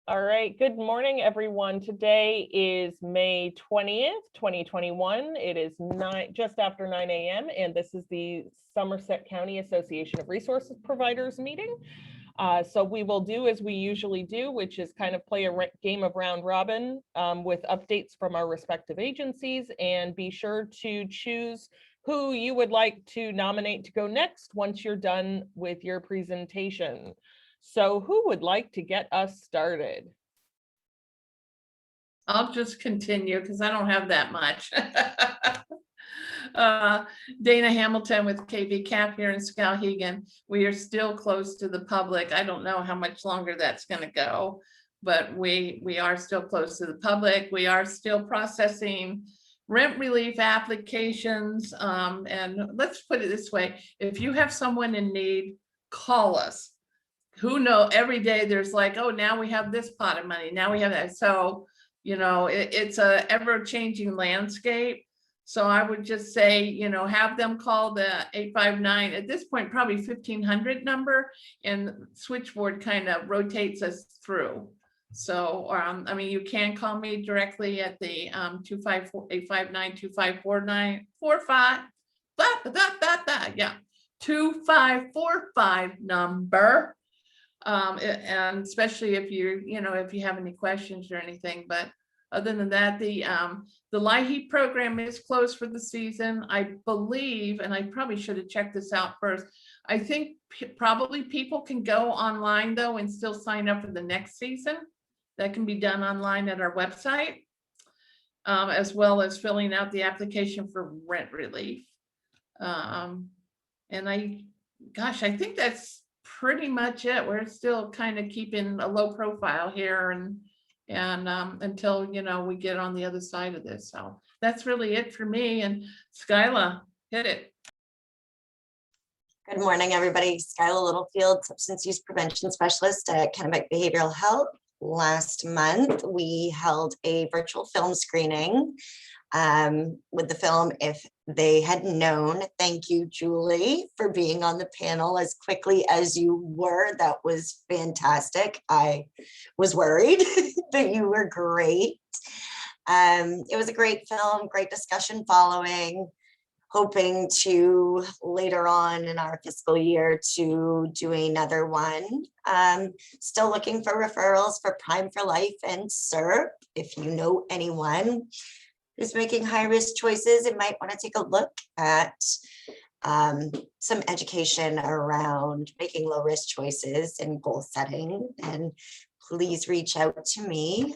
All right, good morning, everyone. Today is May 20th, 2021. It is just after 9 a.m. and this is the Somerset County Association of Resource Providers meeting. So we will do as we usually do, which is kind of play a game of round robin with updates from our respective agencies, and be sure to choose who you would like to nominate to go next once you're done with your presentation. So who would like to get us started? I'll just continue because I don't have that much. Dana Hamilton with KV Cap here in Skowhegan. We are still closed to the public. I don't know how much longer that's going to go, but we are still closed to the public. We are still processing rent relief applications. And let's put it this way. If you have someone in need, call us. Who knows, every day there's like, oh, now we have this pot of money. Now we have that. So, you know, it's a ever-changing landscape. So I would just say, you know, have them call the 859, at this point, probably 1500 number, and switchboard kind of rotates us through. So, I mean, you can call me directly at the 254-859-254945, yeah, 2545 number. And especially if if you have any questions or anything. But other than that, the LIHEAP program is closed for the season, I believe, and I probably should have checked this out first. I think probably people can go online though and still sign up for the next season. That can be done online at our website, as well as filling out the application for rent relief. And I think that's pretty much it. We're still kind of keeping a low profile here and until we get on the other side of this. So that's really it for me. And Skyla, hit it. Good morning, everybody. Skyla Littlefield, substance use prevention specialist at Kennebec Behavioral Health. Last month, we held a virtual film screening with the film If They Had Known. Thank you, Julie, for being on the panel as quickly as you were. That was fantastic. I was worried, but you were great. It was a great film, great discussion following. Hoping to later on in our fiscal year to do another one. Still looking for referrals for Prime for Life and SCARP. If you know anyone who's making high-risk choices and might want to take a look at some education around making low-risk choices and goal setting, then please reach out to me.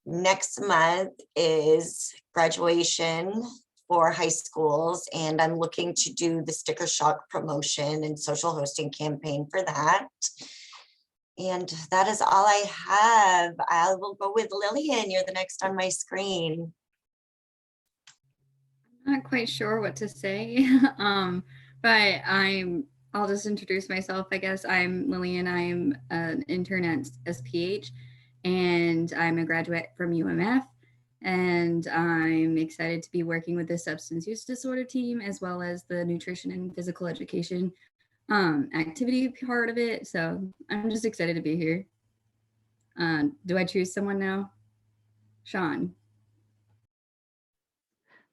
Next month is graduation for high schools, and I'm looking to do the sticker shock promotion and social hosting campaign for that. And that is all I have. I will go with Lillian. You're the next on my screen. I'm not quite sure what to say, but I'll just introduce myself, I guess. I'm Lillian. I'm an intern at SPH, and I'm a graduate from UMF. And I'm excited to be working with the substance use disorder team, as well as the nutrition and physical education activity part of it. So I'm just excited to be here. Do I choose someone now? Sean.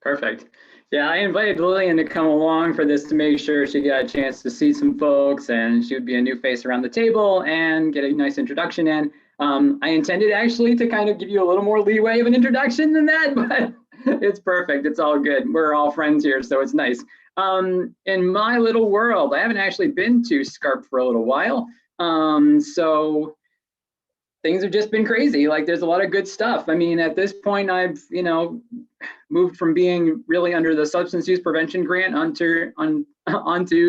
Perfect. Yeah, I invited Lillian to come along for this to make sure she got a chance to see some folks, and she would be a new face around the table and get a nice introduction in. I intended actually to kind of give you a little more leeway of an introduction than that, but it's perfect. It's all good. We're all friends here, so it's nice. In my little world, I haven't actually been to SCARP for a little while. So things have just been crazy. Like, there's a lot of good stuff. I mean, at this point, I've, moved from being really under the substance use prevention grant onto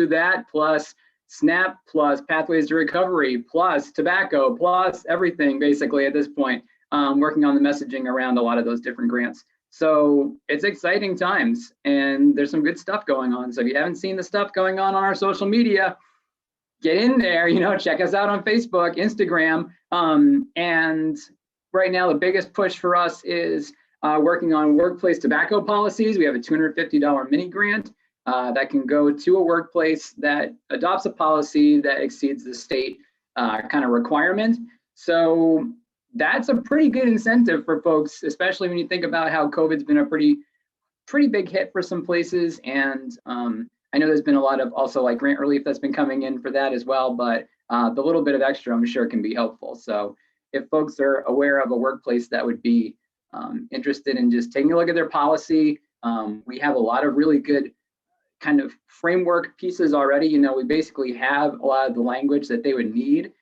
that, plus SNAP, plus Pathways to Recovery, plus tobacco, plus everything basically at this point, working on the messaging around a lot of those different grants. So it's exciting times, and there's some good stuff going on. So if you haven't seen the stuff going on our social media, get in there, check us out on Facebook, Instagram. And right now, the biggest push for us is working on workplace tobacco policies. We have a $250 mini grant that can go to a workplace that adopts a policy that exceeds the state kind of requirement. So that's a pretty good incentive for folks, especially when you think about how COVID's been a pretty big hit for some places. And I know there's been a lot of also like grant relief that's been coming in for that as well, but the little bit of extra I'm sure can be helpful. So if folks are aware of a workplace that would be interested in just taking a look at their policy, we have a lot of really good kind of framework pieces already. You know, we basically have a lot of the language that they would need.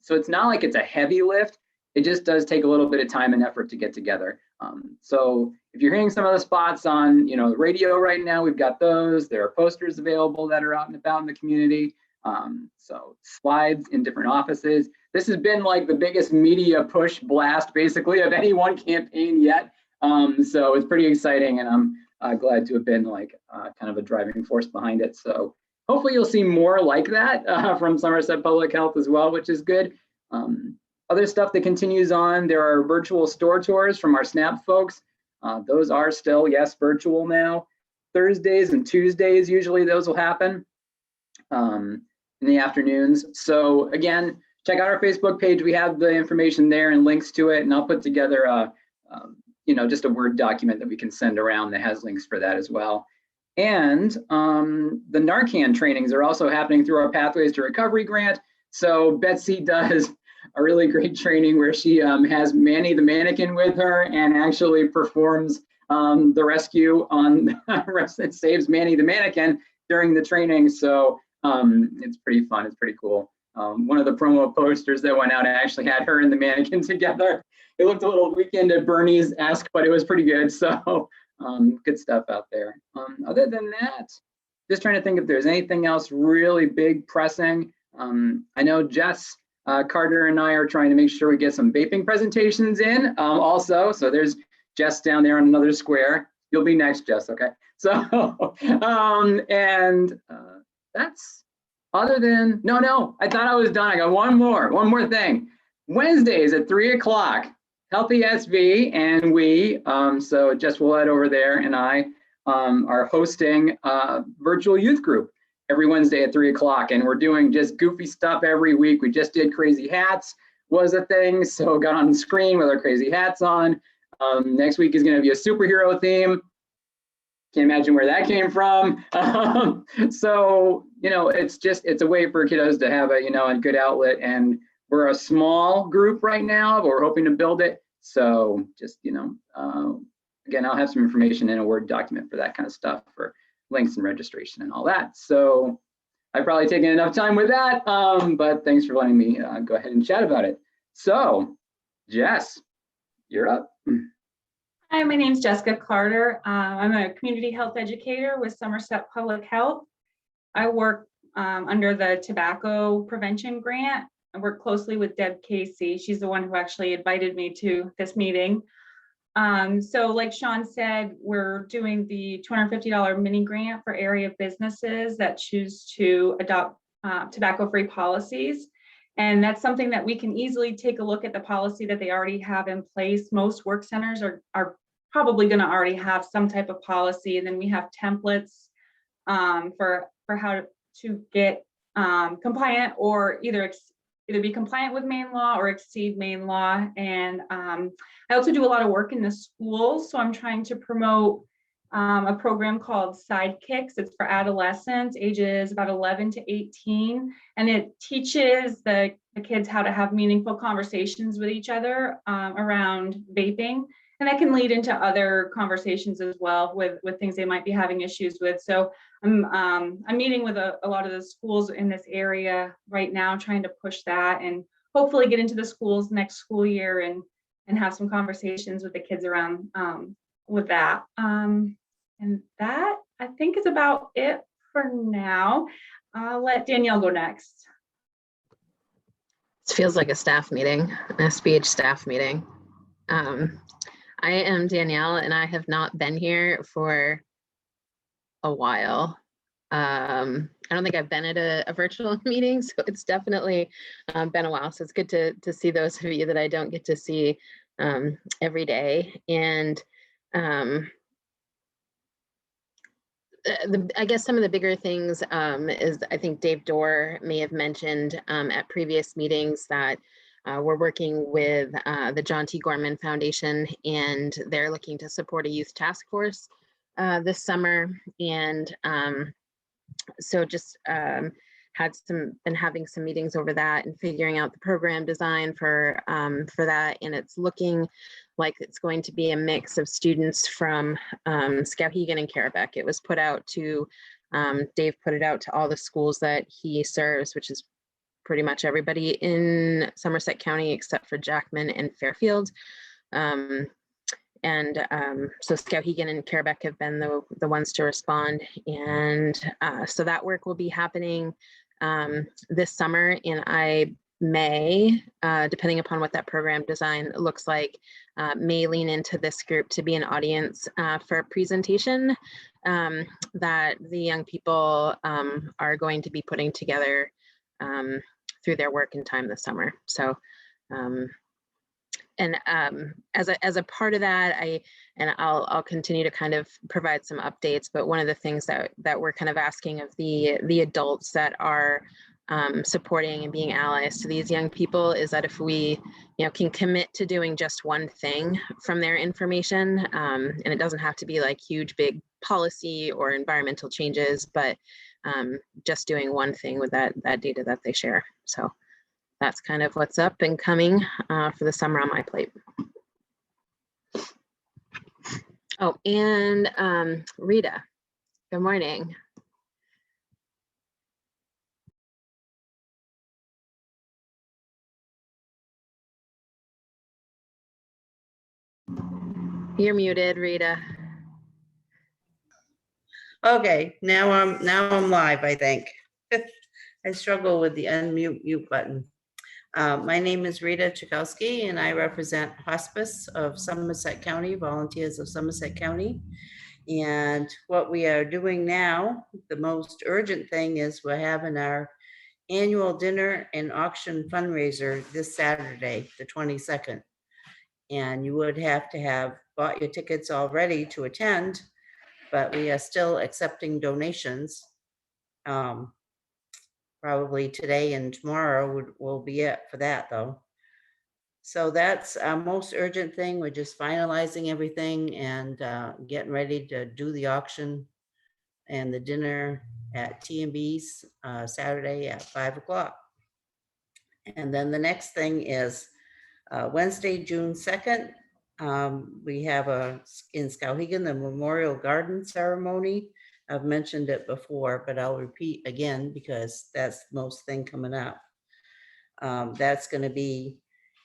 So it's not like it's a heavy lift. It just does take a little bit of time and effort to get together. So if you're hearing some of the spots on, you know, the radio right now, we've got those. There are posters available that are out and about in the community. So slides in different offices. This has been like the biggest media push blast basically of any one campaign yet. So it's pretty exciting, and I'm glad to have been like kind of a driving force behind it. So hopefully you'll see more like that from Somerset Public Health as well, which is good. Other stuff that continues on, there are virtual store tours from our SNAP folks. Those are still, yes, virtual now. Thursdays and Tuesdays, usually those will happen in the afternoons. So again, check out our Facebook page. We have the information there and links to it, and I'll put together you know, just a Word document that we can send around that has links for that as well. And the Narcan trainings are also happening through our Pathways to Recovery grant. So Betsy does a really great training where she has Manny the mannequin with her and actually performs the rescue on it saves Manny the mannequin during the training. So it's pretty fun. It's pretty cool. One of the promo posters that went out actually had her and the mannequin together. It looked a little Weekend at Bernie's-esque, but it was pretty good. So good stuff out there. Other than that, just trying to think if there's anything else really big pressing. I know Jess Carter and I are trying to make sure we get some vaping presentations in also. So there's Jess down there on another square. You'll be next, Jess, okay? So, that's other than, no, I thought I was done. I got one more thing. Wednesdays at 3 o'clock, Healthy SV and we, so Jess Willett over there and I are hosting a virtual youth group every Wednesday at 3 o'clock. And we're doing just goofy stuff every week. We just did Crazy Hats was a thing. So got on the screen with our crazy hats on. Next week is gonna be a superhero theme. Can't imagine where that came from. So, you know, it's a way for kiddos to have a good outlet, and we're a small group right now, but we're hoping to build it. So just, again, I'll have some information in a Word document for that kind of stuff, for links and registration and all that. So I've probably taken enough time with that, but thanks for letting me go ahead and chat about it. So Jess, you're up. Hi, my name is Jessica Carter. I'm a community health educator with Somerset Public Health. I work under the tobacco prevention grant. I work closely with Deb Casey. She's the one who actually invited me to this meeting. So like Sean said, we're doing the $250 mini grant for area businesses that choose to adopt tobacco-free policies. And that's something that we can easily take a look at the policy that they already have in place. Most work centers are probably going to already have some type of policy. And then we have templates for how to get compliant, or either be compliant with Maine law or exceed Maine law. And I also do a lot of work in the schools. So I'm trying to promote a program called Sidekicks. It's for adolescents, ages about 11 to 18. And it teaches the kids how to have meaningful conversations with each other around vaping. And that can lead into other conversations as well with things they might be having issues with. So I'm meeting with a lot of the schools in this area right now, trying to push that and hopefully get into the schools next school year and have some conversations with the kids around with that. And that, I think, is about it for now. I'll let Danielle go next. This feels like a staff meeting, an SPH staff meeting. I am Danielle, and I have not been here for a while. I don't think I've been at a virtual meeting, so it's definitely been a while. So it's good to see those of you that I don't get to see every day. And I guess some of the bigger things is I think Dave Dorr may have mentioned at previous meetings that we're working with the John T. Gorman Foundation, and they're looking to support a youth task force this summer. And so just been having some meetings over that and figuring out the program design for that. And it's looking like it's going to be a mix of students from Skowhegan and Kennebec. It was put out to, Dave put it out to all the schools that he serves, which is pretty much everybody in Somerset County except for Jackman and Fairfield. So Skowhegan and Kennebec have been the ones to respond. And so that work will be happening this summer, and I may, depending upon what that program design looks like, may lean into this group to be an audience for a presentation that the young people are going to be putting together through their work and time this summer. So, as a part of that, I'll continue to kind of provide some updates. But one of the things that we're kind of asking of the adults that are supporting and being allies to these young people is that if we, can commit to doing just one thing from their information, and it doesn't have to be like huge, big policy or environmental changes, but just doing one thing with that data that they share. So that's kind of what's up and coming for the summer on my plate. Oh, and Rita, good morning. You're muted, Rita. Okay, now I'm live, I think. I struggle with the unmute mute button. My name is Rita Chakowski, and I represent Hospice of Somerset County, Volunteers of Somerset County. And what we are doing now, the most urgent thing is we're having our annual dinner and auction fundraiser this Saturday, the 22nd. And you would have to have bought your tickets already to attend, but we are still accepting donations. Probably today and tomorrow will be it for that, though. So that's our most urgent thing. We're just finalizing everything and getting ready to do the auction and the dinner at T&B's Saturday at 5 o'clock. And then the next thing is Wednesday, June 2nd. We have in Skowhegan, the Memorial Garden Ceremony. I've mentioned it before, but I'll repeat again because that's the most thing coming up. That's going to be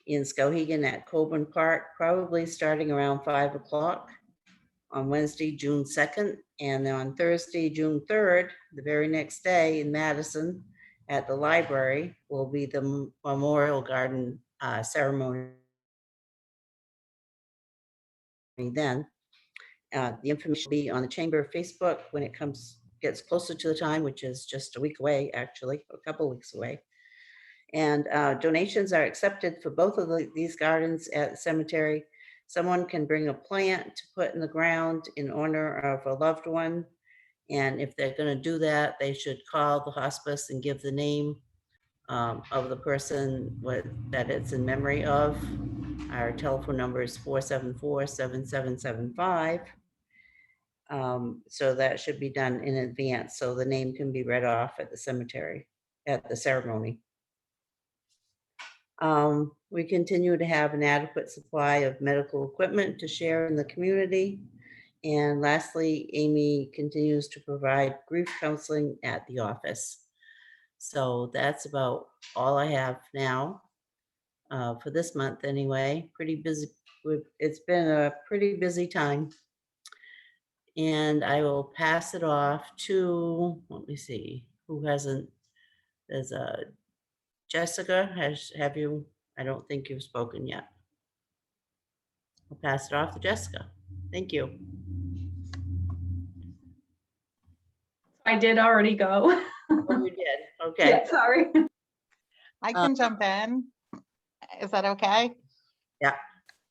in Skowhegan at Coburn Park, probably starting around 5 o'clock on Wednesday, June 2nd. And then on Thursday, June 3rd, the very next day in Madison at the library will be the Memorial Garden ceremony. Then the information will be on the Chamber Facebook when it gets closer to the time, which is just a week away, actually, a couple of weeks away. And donations are accepted for both of these gardens at the cemetery. Someone can bring a plant to put in the ground in honor of a loved one. And if they're going to do that, they should call the hospice and give the name of the person that it's in memory of. Our telephone number is 474-7775. So that should be done in advance so the name can be read off at the cemetery, at the ceremony. We continue to have an adequate supply of medical equipment to share in the community. And lastly, Amy continues to provide grief counseling at the office. So that's about all I have now for this month anyway. Pretty busy. It's been a pretty busy time. And I will pass it off to, let me see, who hasn't, there's a Jessica, have you, I don't think you've spoken yet. I'll pass it off to Jessica. Thank you. I did already go. Oh, you did, okay. Yeah, sorry. I can jump in. Is that okay? Yeah.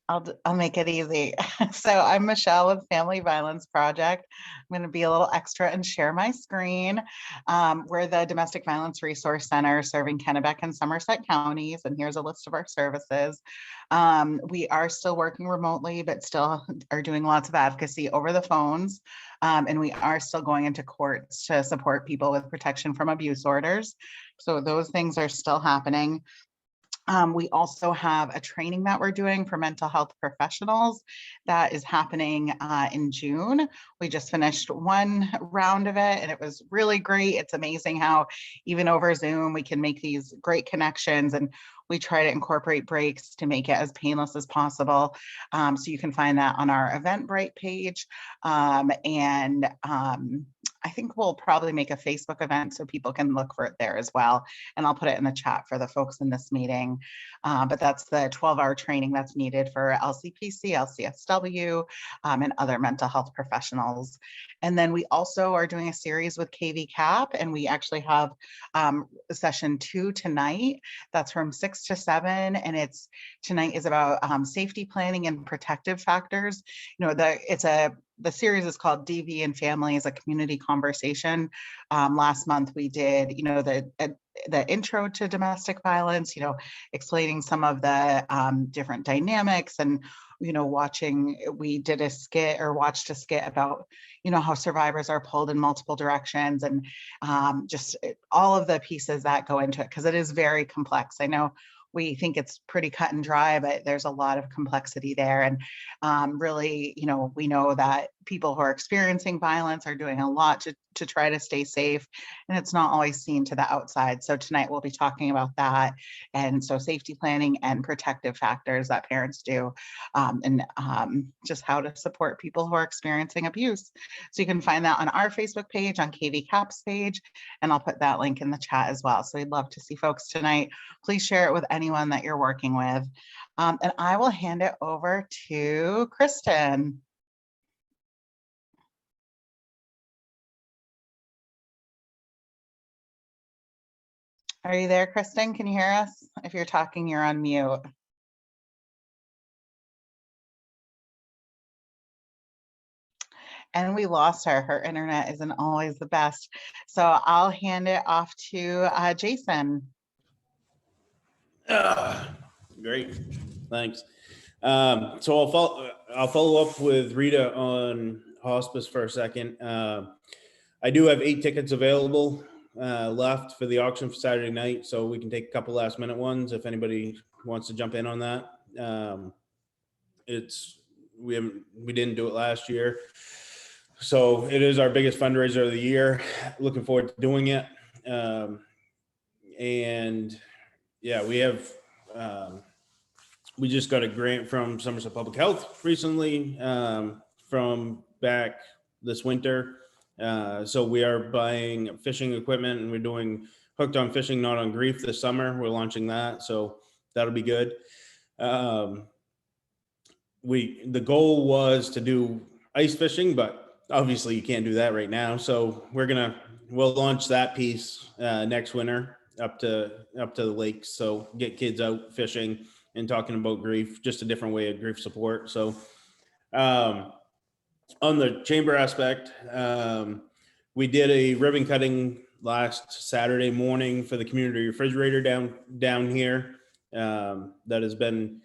I'll make it easy. So I'm Michelle with Family Violence Project. I'm going to be a little extra and share my screen. We're the Domestic Violence Resource Center serving Kennebec and Somerset counties, and here's a list of our services. We are still working remotely, but still are doing lots of advocacy over the phones. And we are still going into courts to support people with protection from abuse orders. So those things are still happening. We also have a training that we're doing for mental health professionals that is happening in June. We just finished one round of it and it was really great. It's amazing how even over Zoom, we can make these great connections, and we try to incorporate breaks to make it as painless as possible. So you can find that on our Eventbrite page. I think we'll probably make a Facebook event so people can look for it there as well. And I'll put it in the chat for the folks in this meeting. But that's the 12-hour training that's needed for LCPC, LCSW, and other mental health professionals. And then we also are doing a series with KV-CAP, and we actually have session 2 tonight. That's from 6 to 7, and tonight is about safety planning and protective factors. You know, the series is called DV and Families, a community conversation. Last month we did, you know, the intro to domestic violence, you know, explaining some of the different dynamics, and, you know, we did a skit or watched a skit about, you know, how survivors are pulled in multiple directions, and just all of the pieces that go into it, because it is very complex. I know we think it's pretty cut and dry, but there's a lot of complexity there. And really, you know, we know that people who are experiencing violence are doing a lot to try to stay safe, and it's not always seen to the outside. So tonight we'll be talking about that. And so safety planning and protective factors that parents do, and just how to support people who are experiencing abuse. So you can find that on our Facebook page, on KV-CAP's page, and I'll put that link in the chat as well. So we'd love to see folks tonight. Please share it with anyone that you're working with. And I will hand it over to Kristen. Are you there, Kristen? Can you hear us? If you're talking, you're on mute. And we lost her. Her internet isn't always the best. So I'll hand it off to Jason. Great, thanks. So I'll follow up with Rita on hospice for a second. I do have 8 tickets available left for the auction for Saturday night, so we can take a couple last minute ones if anybody wants to jump in on that. We didn't do it last year, so it is our biggest fundraiser of the year. Looking forward to doing it. And yeah, we just got a grant from Somerset Public Health recently from back this winter. So we are buying fishing equipment, and we're doing Hooked on Fishing, Not on Grief this summer. We're launching that, so that'll be good. The goal was to do ice fishing, but obviously you can't do that right now. So we'll launch that piece next winter up to the lakes. So get kids out fishing and talking about grief, just a different way of grief support. So on the chamber aspect, we did a ribbon cutting last Saturday morning for the community refrigerator down here. That has been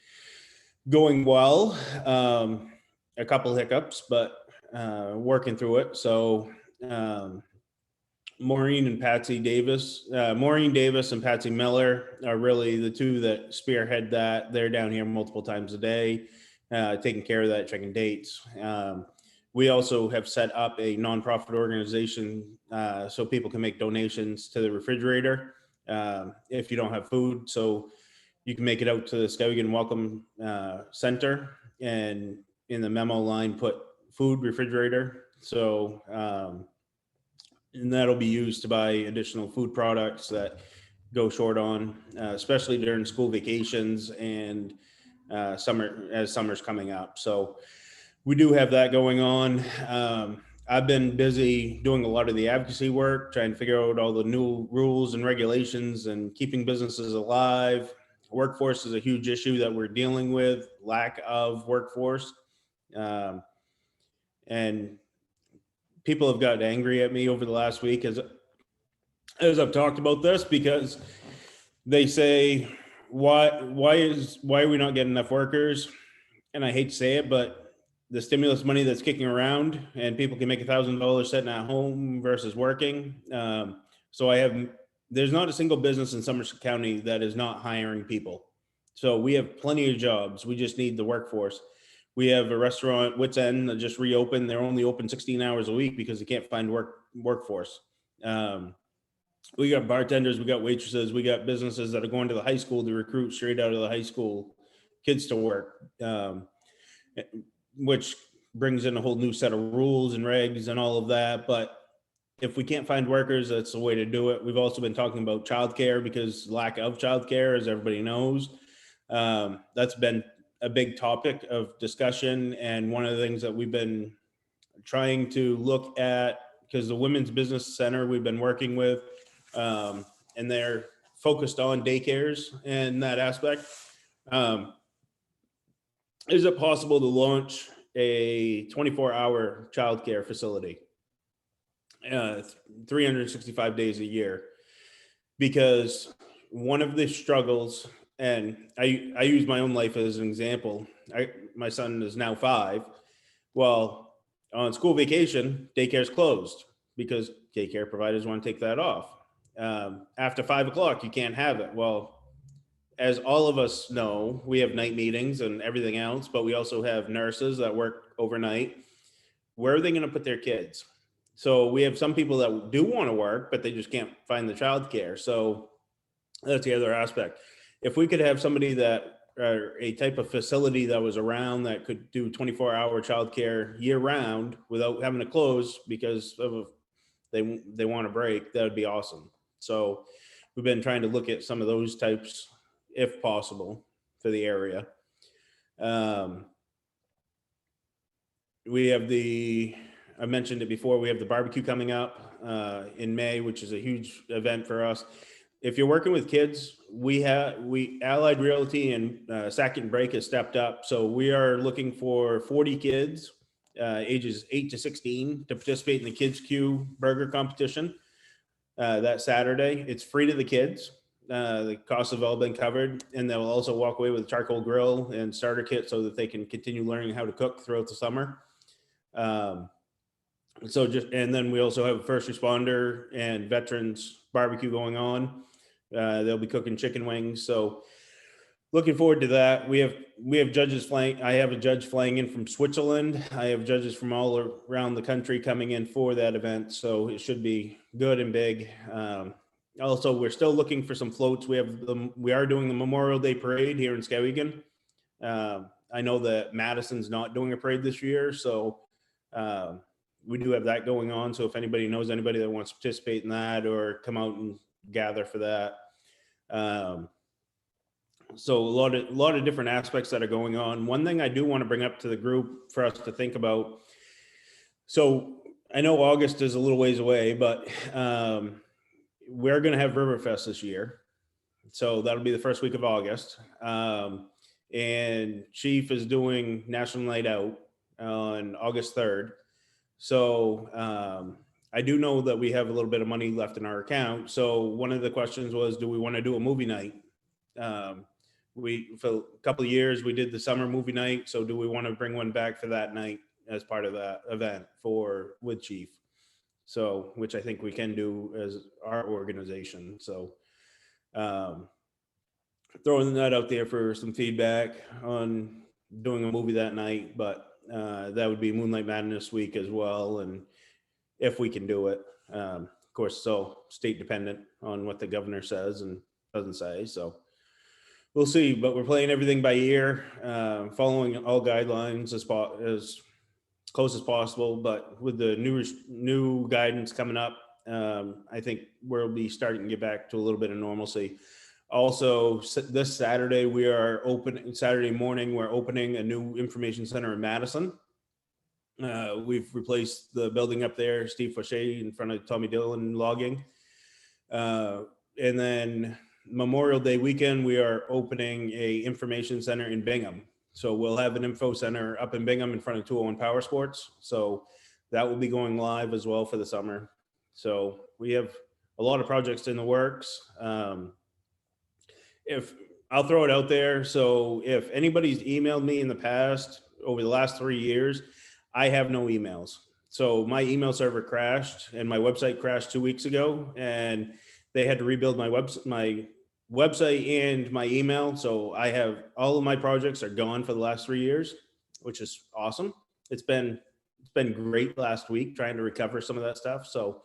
going well. A couple hiccups, but working through it. So Maureen Davis and Patsy Miller are really the two that spearhead that. They're down here multiple times a day, taking care of that, checking dates. We also have set up a nonprofit organization so people can make donations to the refrigerator if you don't have food. So you can make it out to the Skowhegan Welcome Center, and in the memo line put food refrigerator. So and that'll be used to buy additional food products that go short on, especially during school vacations and summer's coming up. So we do have that going on. I've been busy doing a lot of the advocacy work, trying to figure out all the new rules and regulations and keeping businesses alive, Workforce is a huge issue that we're dealing with, lack of workforce. And people have gotten angry at me over the last week as I've talked about this, because they say, why are we not getting enough workers? And I hate to say it, but the stimulus money that's kicking around, and people can make $1,000 sitting at home versus working. So there's not a single business in Somerset County that is not hiring people. So we have plenty of jobs. We just need the workforce. We have a restaurant, Wits End, that just reopened. They're only open 16 hours a week because they can't find workforce. We got bartenders, we got waitresses, we got businesses that are going to the high school to recruit straight out of the high school kids to work, which brings in a whole new set of rules and regs and all of that. But if we can't find workers, that's the way to do it. We've also been talking about childcare, because lack of childcare, as everybody knows, that's been a big topic of discussion. And one of the things that we've been trying to look at, because the Women's Business Center we've been working with, and they're focused on daycares and that aspect. Is it possible to launch a 24-hour childcare facility, 365 days a year? Because one of the struggles, and I use my own life as an example. My son is now 5. Well, on school vacation, daycare's closed because daycare providers want to take that off. After 5 o'clock, you can't have it. Well, as all of us know, we have night meetings and everything else, but we also have nurses that work overnight. Where are they going to put their kids? So we have some people that do want to work, but they just can't find the childcare. So that's the other aspect. If we could have somebody that, or a type of facility that was around that could do 24-hour childcare year round without having to close because of they want a break, that would be awesome. So we've been trying to look at some of those types, if possible, for the area. We have I mentioned it before, we have the barbecue coming up in May, which is a huge event for us. If you're working with kids, Allied Realty and Second Break has stepped up. So we are looking for 40 kids, ages 8 to 16, to participate in the Kids Q burger competition that Saturday. It's free to the kids. The costs have all been covered, and they'll also walk away with a charcoal grill and starter kit so that they can continue learning how to cook throughout the summer. And then we also have a first responder and veterans barbecue going on. They'll be cooking chicken wings. So looking forward to that. We have judges flying. I have a judge flying in from Switzerland. I have judges from all around the country coming in for that event. So it should be good and big. Also, we're still looking for some floats. We are doing the Memorial Day parade here in Skowhegan. I know that Madison's not doing a parade this year, so we do have that going on. So if anybody knows anybody that wants to participate in that or come out and gather for that. So a lot of different aspects that are going on. One thing I do want to bring up to the group for us to think about. So I know August is a little ways away, but we're going to have Riverfest this year. So that'll be the first week of August. And Chief is doing National Night Out on August 3rd. So I do know that we have a little bit of money left in our account. So one of the questions was, do we want to do a movie night? For a couple of years, we did the summer movie night. So do we want to bring one back for that night as part of that event with Chief? So, which I think we can do as our organization. So throwing that out there for some feedback on doing a movie that night, but that would be Moonlight Madness week as well. And if we can do it, of course, so state dependent on what the governor says and doesn't say. So we'll see, but we're playing everything by ear, following all guidelines as close as possible. But with the new guidance coming up, I think we'll be starting to get back to a little bit of normalcy. Also, this Saturday Saturday morning, we're opening a new information center in Madison. We've replaced the building up there, Steve Fauché in front of Tommy Dillon logging. And then Memorial Day weekend, we are opening a information center in Bingham. So we'll have an info center up in Bingham in front of 201 Power Sports. So that will be going live as well for the summer. So we have a lot of projects in the works. If I'll throw it out there. So if anybody's emailed me in the past, over the last 3 years, I have no emails. So my email server crashed and my website crashed 2 weeks ago, and they had to rebuild my website and my email. So I have all of my projects are gone for the last 3 years, which is awesome. It's been great last week trying to recover some of that stuff. So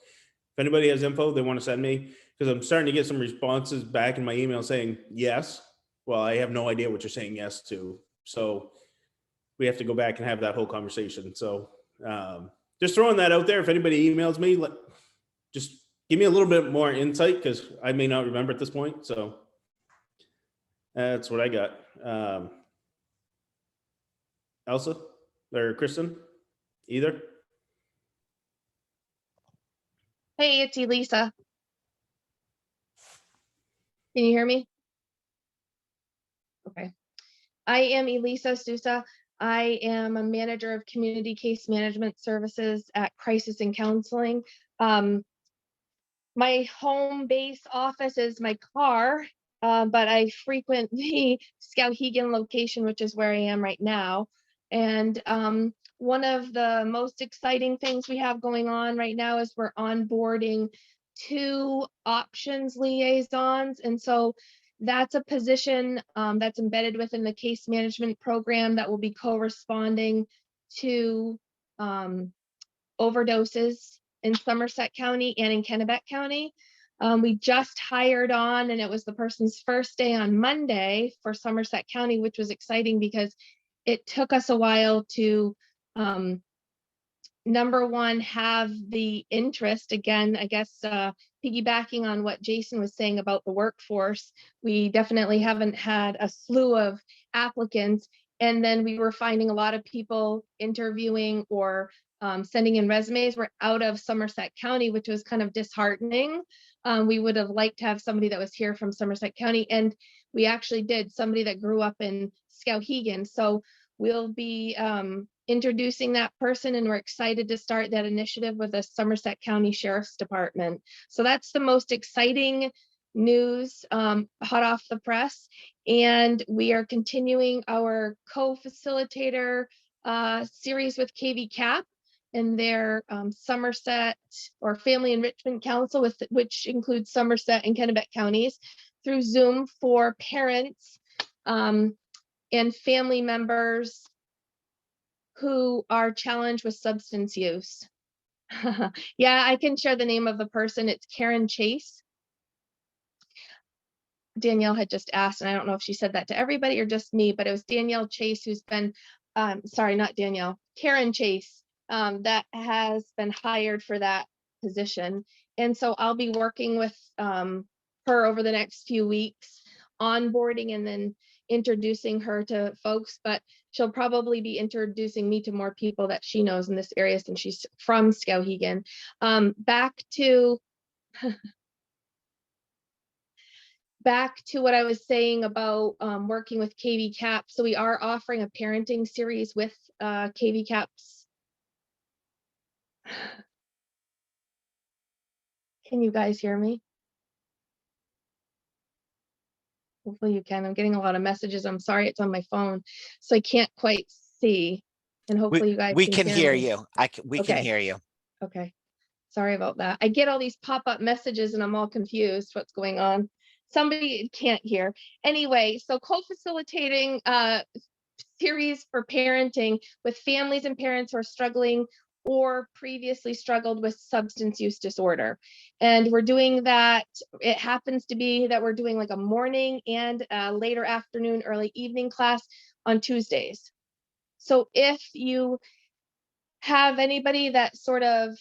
if anybody has info they want to send me, because I'm starting to get some responses back in my email saying yes. Well, I have no idea what you're saying yes to. So we have to go back and have that whole conversation. So just throwing that out there. If anybody emails me, just give me a little bit more insight, because I may not remember at this point. So that's what I got. Elsa or Kristen, either? Hey, it's Elisa. Can you hear me? Okay. I am Elisa Sousa. I am a manager of community case management services at Crisis and Counseling. My home base office is my car, but I frequent the Skowhegan location, which is where I am right now. And one of the most exciting things we have going on right now is we're onboarding 2 options liaisons. And so that's a position that's embedded within the case management program that will be corresponding to overdoses in Somerset County and in Kennebec County. We just hired on, and it was the person's first day on Monday for Somerset County, which was exciting because it took us a while to, number one, have the interest. Again, I guess piggybacking on what Jason was saying about the workforce, we definitely haven't had a slew of applicants. And then we were finding a lot of people interviewing or sending in resumes were out of Somerset County, which was kind of disheartening. We would have liked to have somebody that was here from Somerset County, and we actually did, somebody that grew up in Skowhegan. So we'll be introducing that person, and we're excited to start that initiative with the Somerset County Sheriff's Department. So that's the most exciting news, hot off the press. And we are continuing our co-facilitator series with KV CAP and their Somerset or Family Enrichment Council, which includes Somerset and Kennebec counties, through Zoom for parents and family members who are challenged with substance use. Yeah, I can share the name of the person. It's Karen Chase. Danielle had just asked, and I don't know if she said that to everybody or just me, but it was Danielle Chase who's been, sorry, not Danielle, Karen Chase, that has been hired for that position. And so I'll be working with her over the next few weeks, onboarding and then introducing her to folks, but she'll probably be introducing me to more people that she knows in this area since she's from Skowhegan. Back to what I was saying about working with KV CAP. So we are offering a parenting series with KV CAP's. Can you guys hear me? Hopefully you can. I'm getting a lot of messages. I'm sorry, it's on my phone, so I can't quite see. And hopefully you guys can hear me. you. We can hear you. Okay. Sorry about that. I get all these pop-up messages and I'm all confused what's going on. Somebody can't hear. Anyway, so co-facilitating series for parenting with families and parents who are struggling or previously struggled with substance use disorder. And we're doing that. It happens to be that we're doing like a morning and a later afternoon, early evening class on Tuesdays. So if you have anybody that sort of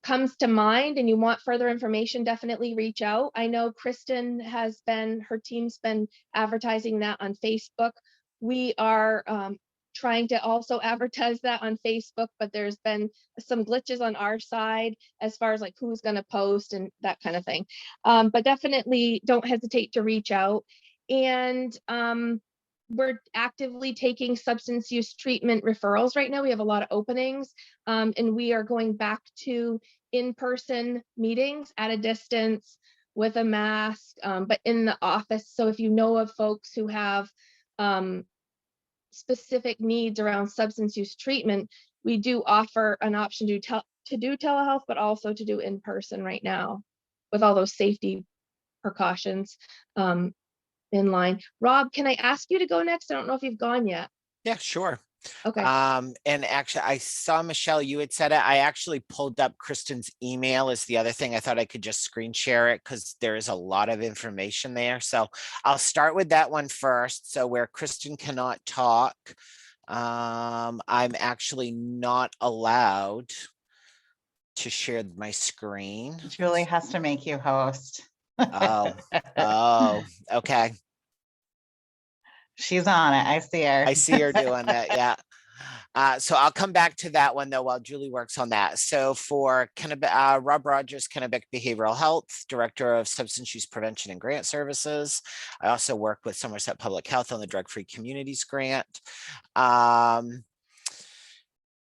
comes to mind and you want further information, definitely reach out. I know Kristen her team's been advertising that on Facebook. We are trying to also advertise that on Facebook, but there's been some glitches on our side as far as like who's going to post and that kind of thing. But definitely don't hesitate to reach out. And we're actively taking substance use treatment referrals right now. We have a lot of openings, and we are going back to in-person meetings at a distance with a mask, but in the office. So if you know of folks who have specific needs around substance use treatment, we do offer an option to do telehealth, but also to do in person right now with all those safety precautions in line. Rob, can I ask you to go next? I don't know if you've gone yet. Yeah, sure. Okay. And actually, I saw, Michelle, you had said it. I actually pulled up Kristen's email is the other thing. I thought I could just screen share it because there is a lot of information there. So I'll start with that one first. So where Kristen cannot talk, I'm actually not allowed to share my screen. Julie has to make you host. Oh, okay. She's on it. I see her. I see her doing that. Yeah. So I'll come back to that one though while Julie works on that. So for Rob Rogers, Kennebec Behavioral Health, Director of Substance Use Prevention and Grant Services. I also work with Somerset Public Health on the Drug Free Communities Grant.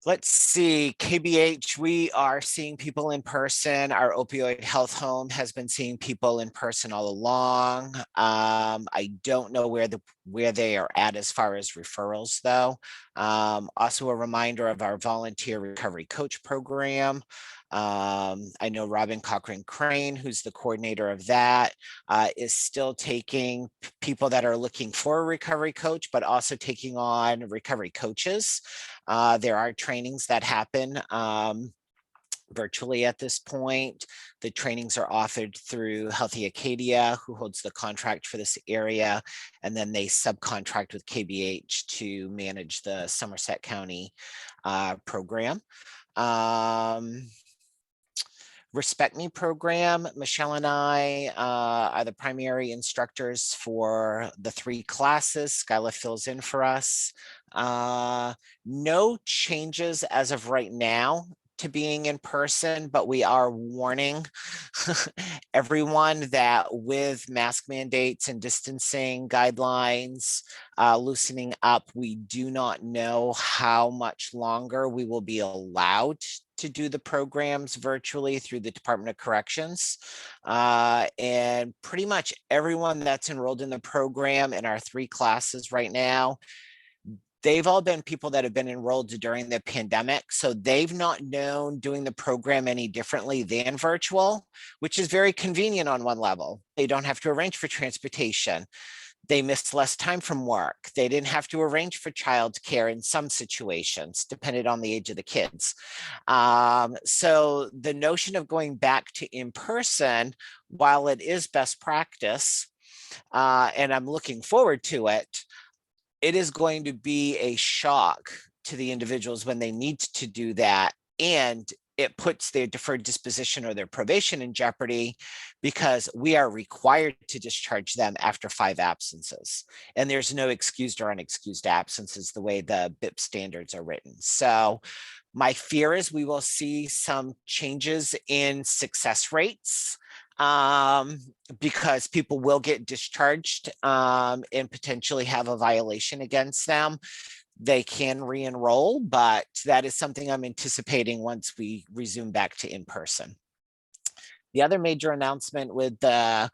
Let's see, KBH, we are seeing people in person. Our opioid health home has been seeing people in person all along. I don't know where they are at as far as referrals though. Also a reminder of our volunteer recovery coach program. I know Robin Cochran Crane, who's the coordinator of that, is still taking people that are looking for a recovery coach, but also taking on recovery coaches. There are trainings that happen virtually at this point. The trainings are offered through Healthy Acadia, who holds the contract for this area, and then they subcontract with KBH to manage the Somerset County program. Respect Me program, Michelle and I are the primary instructors for the 3 classes. Skyla fills in for us. No changes as of right now to being in person, but we are warning everyone that with mask mandates and distancing guidelines loosening up, we do not know how much longer we will be allowed to do the programs virtually through the Department of Corrections. And pretty much everyone that's enrolled in the program in our 3 classes right now, they've all been people that have been enrolled during the pandemic. So they've not known doing the program any differently than virtual, which is very convenient on one level. They don't have to arrange for transportation. They missed less time from work. They didn't have to arrange for childcare in some situations, depending on the age of the kids. So the notion of going back to in-person, while it is best practice, and I'm looking forward to it, it is going to be a shock to the individuals when they need to do that. And it puts their deferred disposition or their probation in jeopardy because we are required to discharge them after 5 absences. And there's no excused or unexcused absences the way the BIP standards are written. So my fear is we will see some changes in success rates because people will get discharged and potentially have a violation against them. They can re-enroll, but that is something I'm anticipating once we resume back to in-person. The other major announcement with the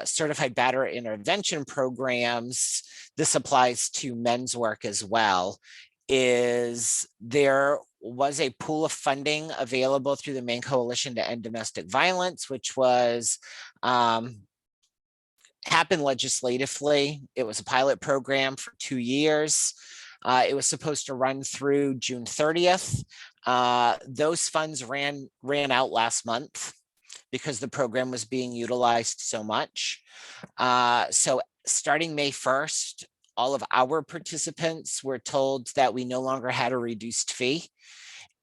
certified batterer intervention programs, this applies to men's work as well, is there was a pool of funding available through the Maine Coalition to End Domestic Violence, which was happened legislatively. It was a pilot program for 2 years. It was supposed to run through June 30th. Those funds ran out last month because the program was being utilized so much. So starting May 1st, all of our participants were told that we no longer had a reduced fee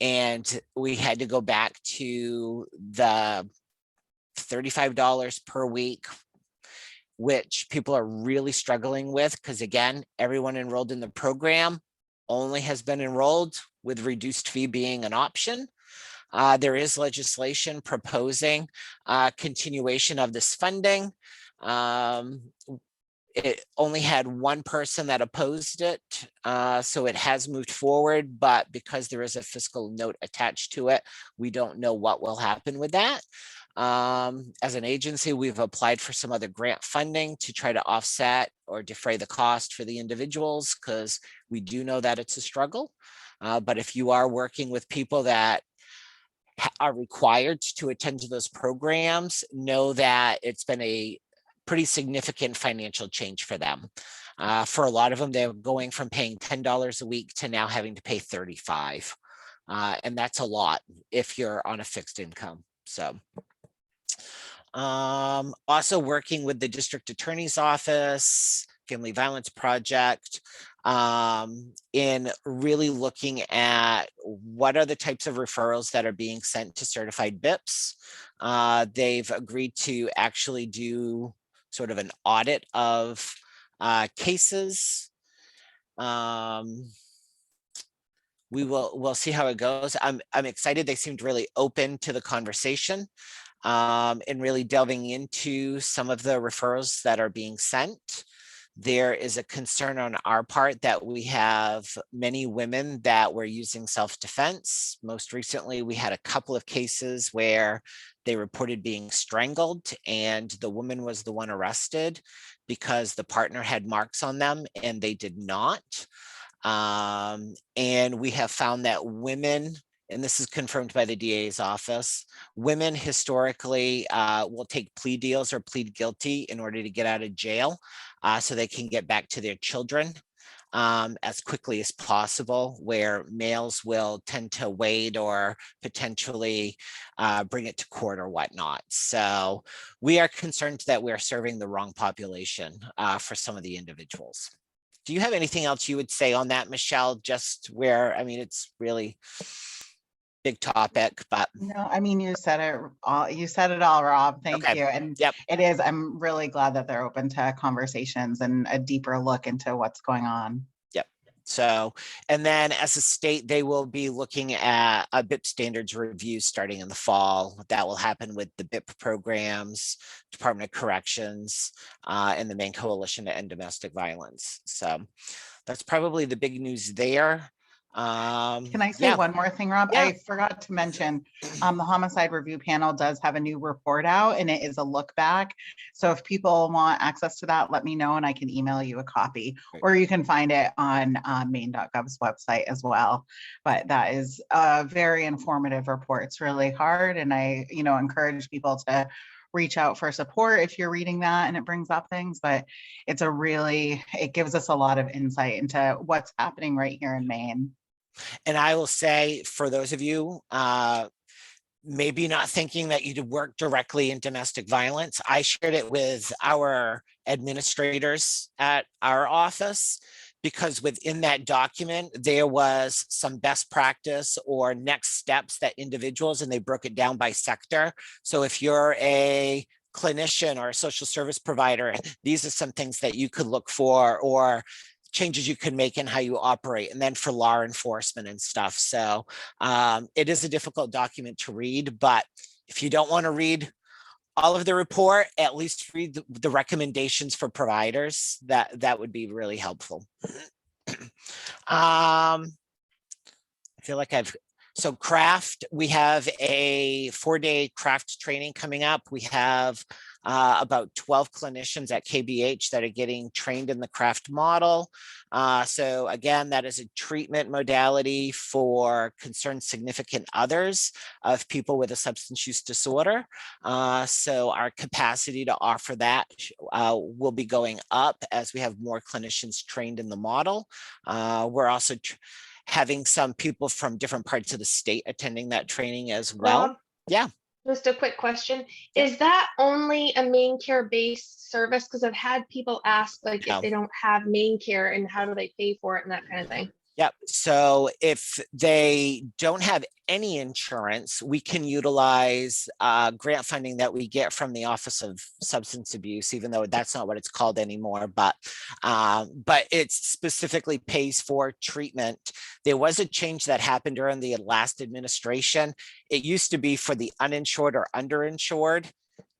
and we had to go back to the $35 per week, which people are really struggling with because again, everyone enrolled in the program only has been enrolled, with reduced fee being an option. There is legislation proposing continuation of this funding. It only had one person that opposed it, so it has moved forward, but because there is a fiscal note attached to it, we don't know what will happen with that. As an agency, we've applied for some other grant funding to try to offset or defray the cost for the individuals, because we do know that it's a struggle. But if you are working with people that are required to attend to those programs, know that it's been a pretty significant financial change for them. For a lot of them, they're going from paying $10 a week to now having to pay $35. And that's a lot if you're on a fixed income. So also working with the district attorney's office, Family Violence Project, in really looking at what are the types of referrals that are being sent to certified BIPs. They've agreed to actually do sort of an audit of cases. We'll see how it goes. I'm excited. They seemed really open to the conversation, and really delving into some of the referrals that are being sent. There is a concern on our part that we have many women that were using self-defense. Most recently, we had a couple of cases where they reported being strangled, and the woman was the one arrested because the partner had marks on them and they did not. And we have found that women, and this is confirmed by the DA's office, women historically will take plea deals or plead guilty in order to get out of jail, so they can get back to their children as quickly as possible, where males will tend to wait or potentially bring it to court or whatnot. So we are concerned that we are serving the wrong population for some of the individuals. Do you have anything else you would say on that, Michelle? Just where, I mean, it's really big topic, but No, I mean, you said it all. You said it all, Rob. Thank Okay. you. And Yep. it is, I'm really glad that they're open to conversations and a deeper look into what's going on. So, and then as a state, they will be looking at a BIP standards review starting in the fall. That will happen with the BIP programs, Department of Corrections, and the Maine Coalition to End Domestic Violence. So that's probably the big news there. Can I say one more thing, Rob? Yeah. I forgot to mention, the homicide review panel does have a new report out, and it is a look back. So if people want access to that, let me know and I can email you a copy, or you can find it on maine.gov's website as well. But that is a very informative report. It's really hard, and I, encourage people to reach out for support if you're reading that and it brings up things, but it gives us a lot of insight into what's happening right here in Maine. And I will say, for those of you maybe not thinking that you'd work directly in domestic violence, I shared it with our administrators at our office, because within that document, there was some best practice or next steps that individuals, and they broke it down by sector. So if you're a clinician or a social service provider, these are some things that you could look for, or changes you can make in how you operate, and then for law enforcement and stuff. So it is a difficult document to read, but if you don't want to read all of the report, at least read the recommendations for providers. That would be really helpful. I feel like so craft, we have a 4-day craft training coming up. We have about 12 clinicians at KBH that are getting trained in the craft model. So again, that is a treatment modality for concerned significant others of people with a substance use disorder. So our capacity to offer that will be going up as we have more clinicians trained in the model. We're also having some people from different parts of the state attending that training as well. Rob? Yeah. Just a quick question. Is that only a main care based service? Because I've had people ask, like, No. if they don't have main care, and how do they pay for it and that kind of thing. Yep. So if they don't have any insurance, we can utilize grant funding that we get from the Office of Substance Abuse, even though that's not what it's called anymore. But it specifically pays for treatment. There was a change that happened during the last administration. It used to be for the uninsured or underinsured.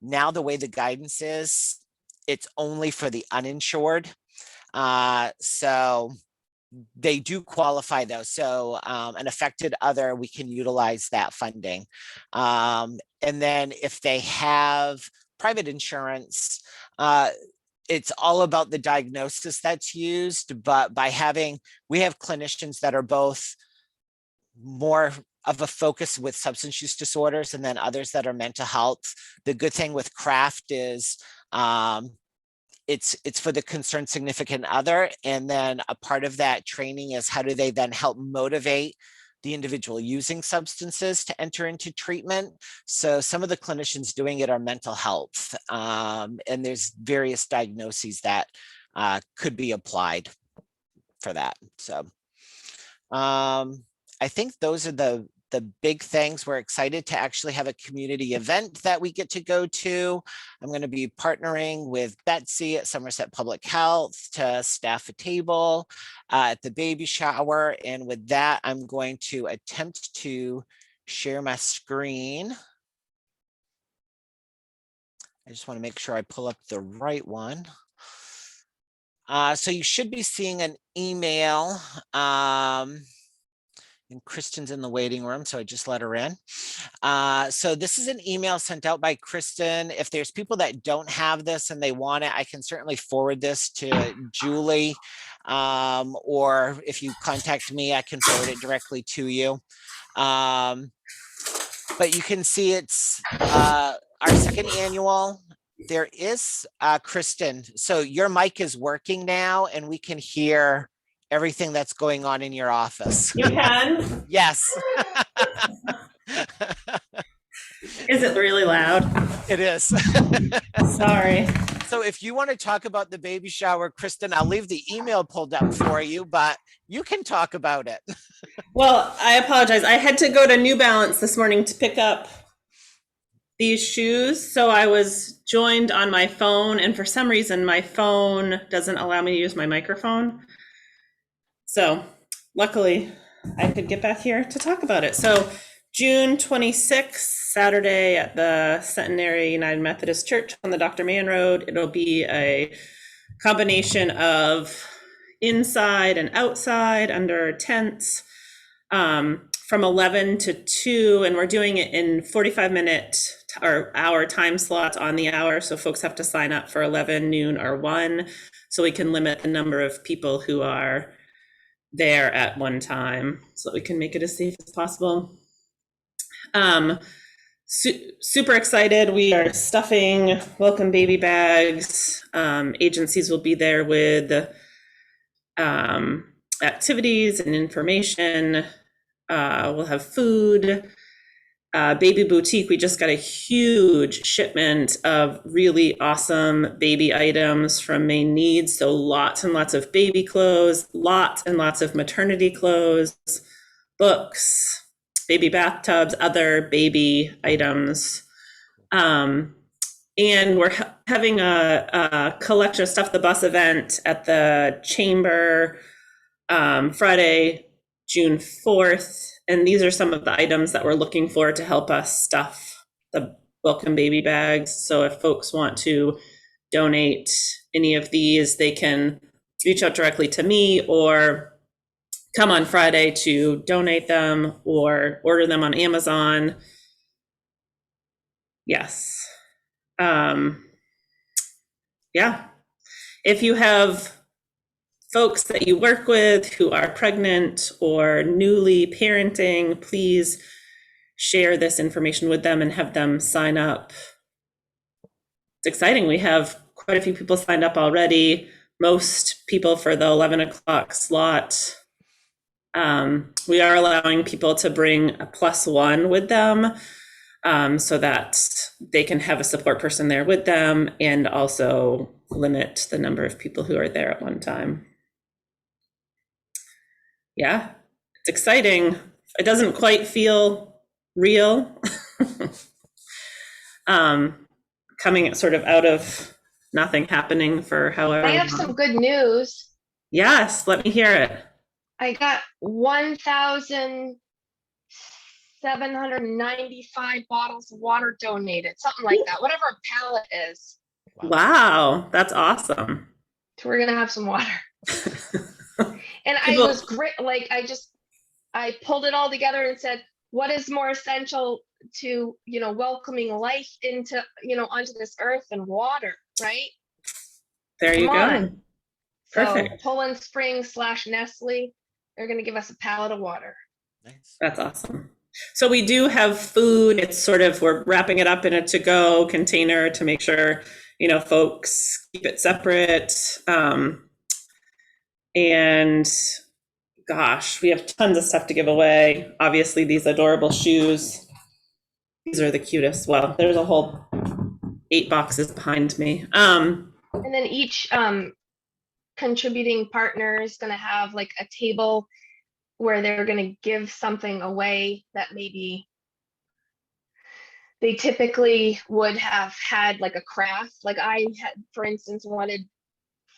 Now the way the guidance is, it's only for the uninsured. So they do qualify though. So an affected other, we can utilize that funding. And then if they have private insurance, it's all about the diagnosis that's used, but we have clinicians that are both more of a focus with substance use disorders and then others that are mental health. The good thing with CRAFT is it's for the concerned significant other. And then a part of that training is how do they then help motivate the individual using substances to enter into treatment. So some of the clinicians doing it are mental health. And there's various diagnoses that could be applied for that. So I think those are the big things. We're excited to actually have a community event that we get to go to. I'm going to be partnering with Betsy at Somerset Public Health to staff a table at the baby shower. And with that, I'm going to attempt to share my screen. I just want to make sure I pull up the right one. So you should be seeing an email. And Kristen's in the waiting room, so I just let her in. So this is an email sent out by Kristen. If there's people that don't have this and they want it, I can certainly forward this to Julie. Or if you contact me, I can forward it directly to you. But you can see it's our second annual. There is Kristen. So your mic is working now and we can hear everything that's going on in your office. You can? Yes. Is it really loud? It is. Sorry. So if you want to talk about the baby shower, Kristen, I'll leave the email pulled up for you, but you can talk about it. Well, I apologize. I had to go to New Balance this morning to pick up these shoes. So I was joined on my phone, and for some reason, my phone doesn't allow me to use my microphone. So luckily I could get back here to talk about it. So June 26th, Saturday at the Centenary United Methodist Church on the Dr. Mann Road. It'll be a combination of inside and outside under tents from 11 to 2. And we're doing it in 45-minute or hour time slots on the hour. So folks have to sign up for 11, noon, or 1. So we can limit the number of people who are there at one time so that we can make it as safe as possible. Super excited. We are stuffing welcome baby bags. Agencies will be there with activities and information. We'll have food. Baby Boutique, we just got a huge shipment of really awesome baby items from Maine Needs. So lots and lots of baby clothes, lots and lots of maternity clothes, books, baby bathtubs, other baby items. And we're having a collection of Stuff the Bus event at the Chamber Friday, June 4th. And these are some of the items that we're looking for to help us stuff the welcome baby bags. So if folks want to donate any of these, they can reach out directly to me or come on Friday to donate them or order them on Amazon. Yes. Yeah. If you have folks that you work with who are pregnant or newly parenting, please share this information with them and have them sign up. It's exciting. We have quite a few people signed up already. Most people for the 11 o'clock slot. We are allowing people to bring a +1 with them so that they can have a support person there with them and also limit the number of people who are there at one time. Yeah, it's exciting. It doesn't quite feel real. Coming sort of out of nothing happening for however I have long. some good news. Yes, let me hear it. I got 1,795 bottles of water donated, something like that, whatever a pallet is. Wow, that's awesome. So we're gonna have some water. And People- I was great, like I pulled it all together and said, what is more essential to, welcoming life into, onto this earth than water, right? There you Come go. on. So Perfect. Poland Springs / Nestle, they're gonna give us a pallet of water. Nice. That's awesome. So we do have food. It's sort of, we're wrapping it up in a to-go container to make sure, folks keep it separate. And gosh, we have tons of stuff to give away. Obviously, these adorable shoes. These are the cutest. Well, there's a whole 8 boxes behind me. And then each contributing partner is going to have like a table where they're going to give something away that maybe they typically would have had, like a craft. Like I had, for instance, wanted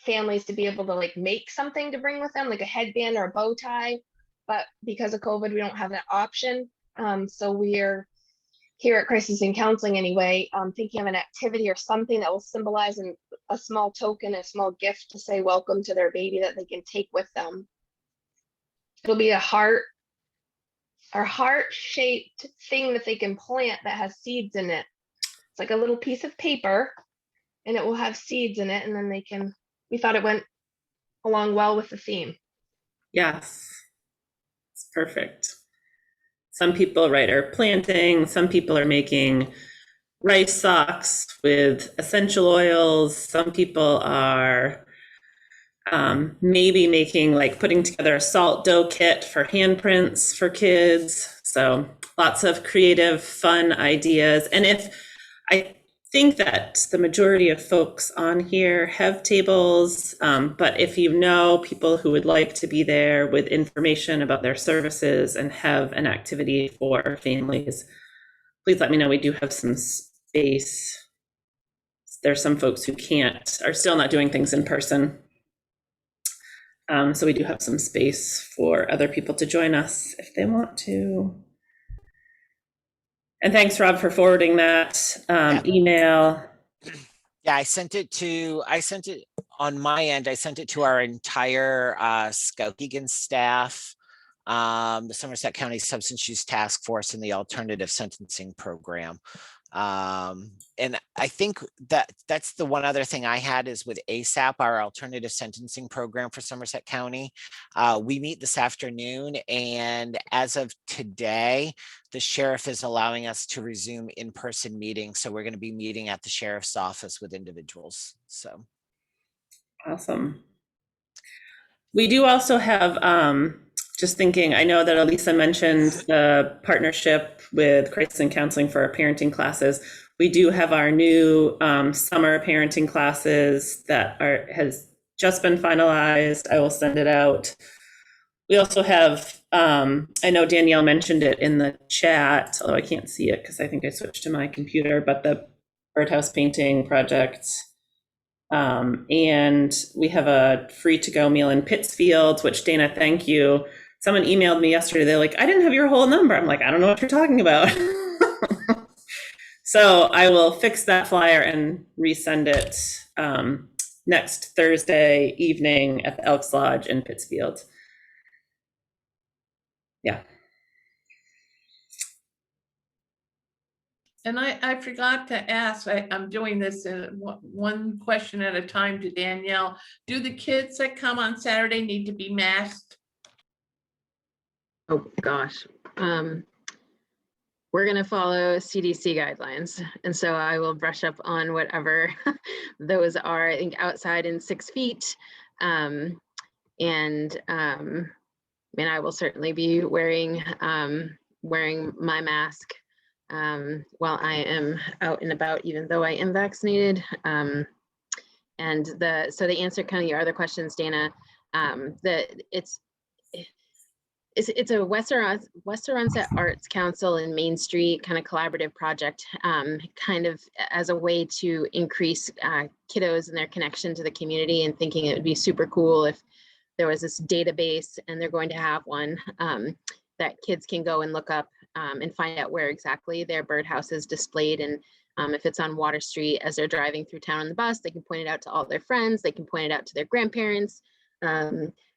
families to be able to like make something to bring with them, like a headband or a bow tie. But because of COVID, we don't have that option. So we're here at Crisis and Counseling anyway, thinking of an activity or something that will symbolize a small token, a small gift to say welcome to their baby that they can take with them. It'll be a heart-shaped thing that they can plant that has seeds in it. It's like a little piece of paper and it will have seeds in it, and then we thought it went along well with the theme. Yes, it's perfect. Some people, are planting. Some people are making rice socks with essential oils. Some people are maybe making, putting together a salt dough kit for handprints for kids. So lots of creative, fun ideas. And I think that the majority of folks on here have tables, but if you know people who would like to be there with information about their services and have an activity for families, please let me know. We do have some space. There's some folks who are still not doing things in person. So we do have some space for other people to join us if they want to. And thanks, Rob, for forwarding that email. Yeah, I sent it on my end. I sent it to our entire Skowhegan staff, the Somerset County Substance Use Task Force, and the Alternative Sentencing Program. And I think that's the one other thing I had is with ASAP, our Alternative Sentencing Program for Somerset County. We meet this afternoon, and as of today, the sheriff is allowing us to resume in-person meetings. So we're going to be meeting at the sheriff's office with individuals. So awesome. We do also have, just thinking, I know that Elisa mentioned the partnership with Crisis and Counseling for our parenting classes. We do have our new summer parenting classes that has just been finalized. I will send it out. We also have, I know Danielle mentioned it in the chat, although I can't see it because I think I switched to my computer, but the birdhouse painting project. And we have a free to go meal in Pittsfield, which Dana, thank you. Someone emailed me yesterday. They're like, I didn't have your whole number. I'm like, I don't know what you're talking about. So I will fix that flyer and resend it next Thursday evening at the Elks Lodge in Pittsfield. Yeah. And I forgot to ask, I'm doing this one question at a time to Danielle. Do the kids that come on Saturday need to be masked? Oh, gosh. We're going to follow CDC guidelines. And so I will brush up on whatever those are, I think outside in 6 feet. And I will certainly be wearing my mask while I am out and about, even though I am vaccinated. So the answer kind of your other questions, Dana, it's a Westeronset Arts Council and Main Street kind of collaborative project, kind of as a way to increase kiddos and their connection to the community, and thinking it would be super cool if there was this database, and they're going to have one that kids can go and look up and find out where exactly their birdhouse is displayed. And if it's on Water Street, as they're driving through town on the bus, they can point it out to all their friends, they can point it out to their grandparents,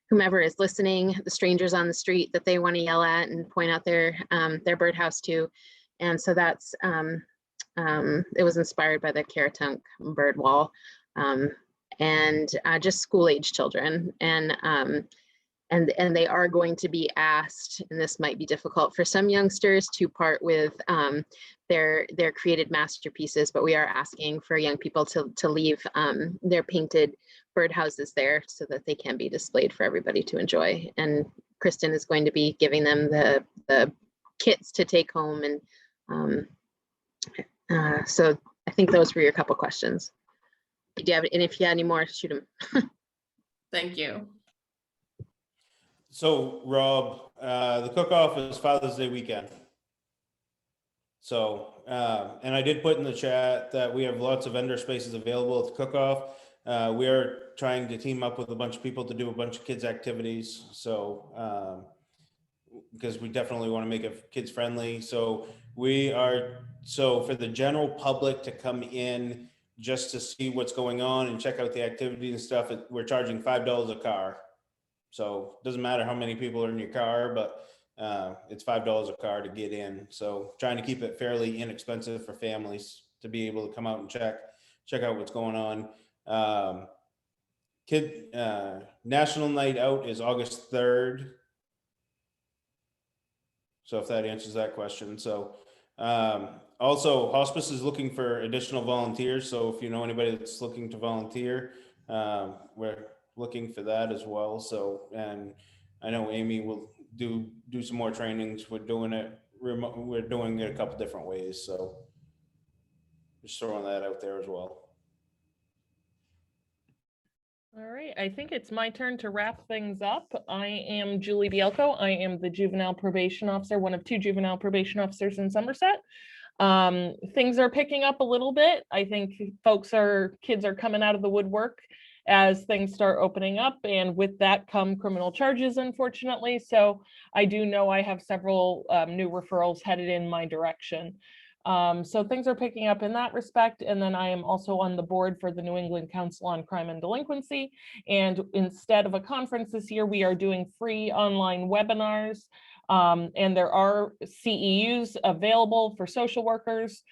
whomever is listening, the strangers on the street that they want to yell at and point out their birdhouse to. And so that's, it was inspired by the Caratunk bird wall, and just school age children. And they are going to be asked, and this might be difficult for some youngsters, to part with their created masterpieces, but we are asking for young people to leave their painted birdhouses there so that they can be displayed for everybody to enjoy. And Kristen is going to be giving them the kits to take home. And so I think those were your couple questions. Do you have, and if you had any more, shoot them. Thank you. So Rob, the cook-off is Father's Day weekend. So, and I did put in the chat that we have lots of vendor spaces available at the cook-off. We are trying to team up with a bunch of people to do a bunch of kids activities. So, because we definitely want to make it kids friendly. So for the general public to come in just to see what's going on and check out the activity and stuff, we're charging $5 a car. So it doesn't matter how many people are in your car, but it's $5 a car to get in. So trying to keep it fairly inexpensive for families to be able to come out and check out what's going on. National Night Out is August 3rd. So if that answers that question. So also hospice is looking for additional volunteers. So if you know anybody that's looking to volunteer, we're looking for that as well. So, and I know Amy will do some more trainings. We're doing it remote. We're doing it a couple different ways. So just throwing that out there as well. All right, I think it's my turn to wrap things up. I am Julie Bielko. I am the juvenile probation officer, one of 2 juvenile probation officers in Somerset. Things are picking up a little bit. I think kids are coming out of the woodwork as things start opening up, and with that come criminal charges, unfortunately. So I do know I have several new referrals headed in my direction. So things are picking up in that respect. And then I am also on the board for the New England Council on Crime and Delinquency. And instead of a conference this year, we are doing free online webinars. And there are CEUs available for social workers.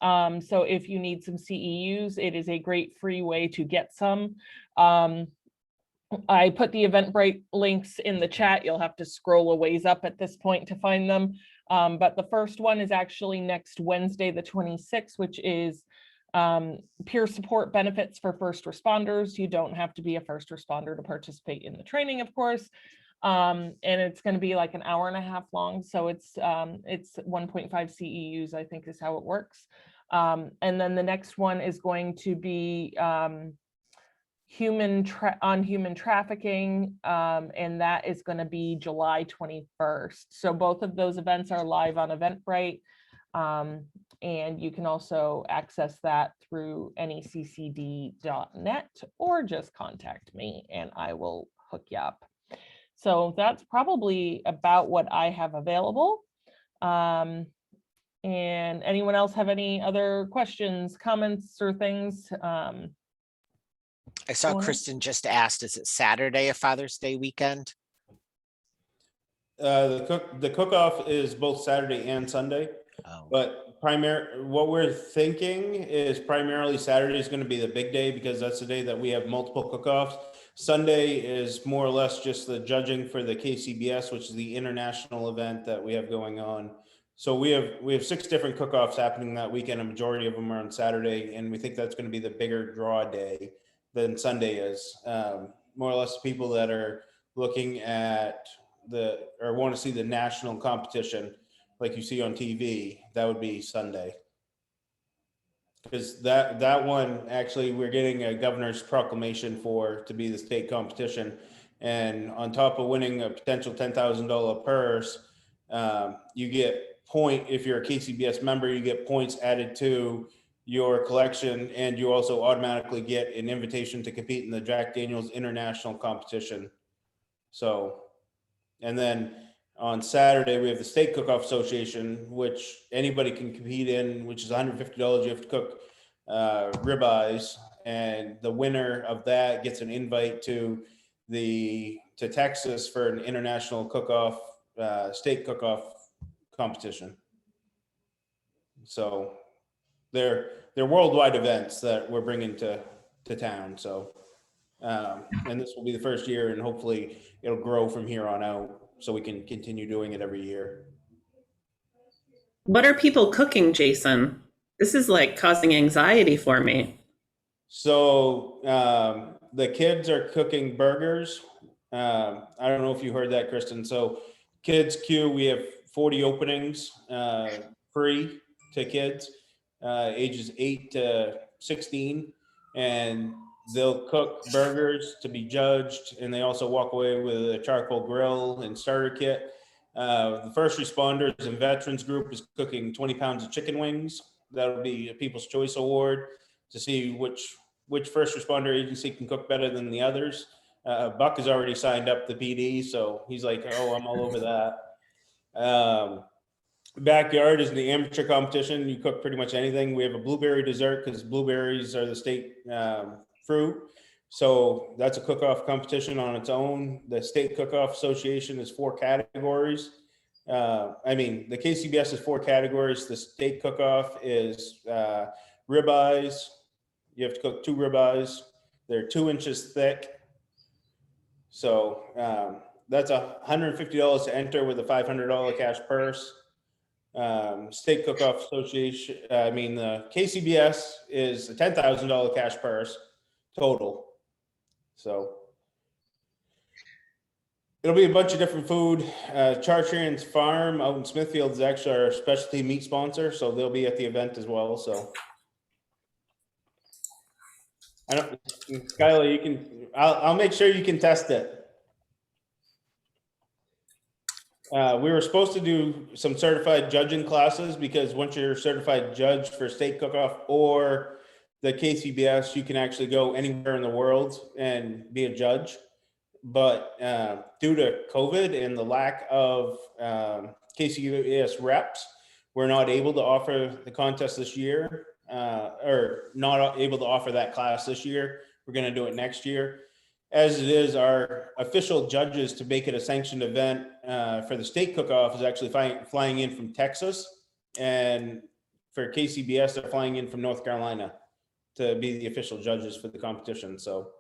So if you need some CEUs, it is a great free way to get some. I put the Eventbrite links in the chat. You'll have to scroll a ways up at this point to find them. But the first one is actually next Wednesday, the 26th, which is peer support benefits for first responders. You don't have to be a first responder to participate in the training, of course. And it's going to be like an hour and a half long. So it's 1.5 CEUs, I think is how it works. And then the next one is going to be human trafficking, and that is going to be July 21st. So both of those events are live on Eventbrite, and you can also access that through neccd.net or just contact me and I will hook you up. So that's probably about what I have available. And anyone else have any other questions, comments, or things? I saw Kristen just asked, is it Saturday, a Father's Day weekend? The cook-off is both Saturday and Sunday, but what we're thinking is primarily Saturday is going to be the big day because that's the day that we have multiple cook-offs. Sunday is more or less just the judging for the KCBS, which is the international event that we have going on. So we have 6 different cook-offs happening that weekend. A majority of them are on Saturday, and we think that's going to be the bigger draw day than Sunday is. More or less people that are looking at or want to see the national competition like you see on TV, that would be Sunday. Because that one, actually, we're getting a governor's proclamation to be the state competition. And on top of winning a potential $10,000 purse, you get if you're a KCBS member, you get points added to your collection, and you also automatically get an invitation to compete in the Jack Daniels International competition. So, and then on Saturday, we have the State Cook-Off Association, which anybody can compete in, which is $150. You have to cook ribeyes, and the winner of that gets an invite to Texas for an international cook-off, state cook-off competition. So they're worldwide events that we're bringing to town. So, and this will be the first year, and hopefully it'll grow from here on out, so we can continue doing it every year. What are people cooking, Jason? This is like causing anxiety for me. So the kids are cooking burgers. I don't know if you heard that, Kristen. So kids queue, we have 40 openings free to kids ages 8 to 16, and they'll cook burgers to be judged, and they also walk away with a charcoal grill and starter kit. The first responders and veterans group is cooking 20 pounds of chicken wings. That'll be a People's Choice Award to see which first responder agency can cook better than the others. Buck has already signed up the PD, so he's like, oh, I'm all over that. Backyard is the amateur competition. You cook pretty much anything. We have a blueberry dessert because blueberries are the state fruit. So that's a cook-off competition on its own. The State Cook-Off Association is 4 categories. The KCBS is 4 categories. The State Cook-Off is ribeyes. You have to cook 2 ribeyes. They're 2 inches thick. So that's $150 to enter with a $500 cash purse. State Cook-Off Association, the KCBS is a $10,000 cash purse total. So it'll be a bunch of different food. Chartrian's Farm out in Smithfield is actually our specialty meat sponsor, so they'll be at the event as well. So Skylar, I'll make sure you can test it. We were supposed to do some certified judging classes, because once you're a certified judge for State Cook-Off or the KCBS, you can actually go anywhere in the world and be a judge. But due to COVID and the lack of KCBS reps, we're not able to offer the contest this year, or not able to offer that class this year. We're going to do it next year. As it is, our official judges to make it a sanctioned event for the State Cook-Off is actually flying in from Texas, and for KCBS, they're flying in from North Carolina to be the official judges for the competition. So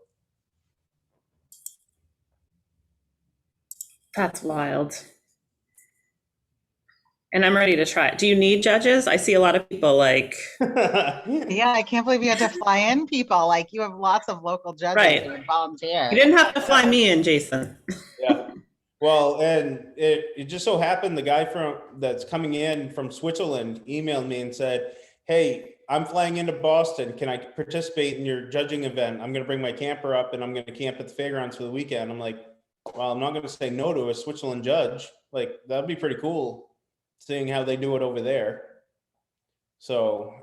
That's wild. And I'm ready to try it. Do you need judges? I see a lot of people like. Yeah, I can't believe you had to fly in people. Like, you have lots of local judges Right. who would volunteer. You didn't have to fly me in, Jason. Yeah. Well, and it just so happened the guy that's coming in from Switzerland emailed me and said, hey, I'm flying into Boston. Can I participate in your judging event? I'm going to bring my camper up and I'm going to camp at the fairgrounds for the weekend. I'm like, well, I'm not going to say no to a Switzerland judge. Like, that'd be pretty cool seeing how they do it over there. So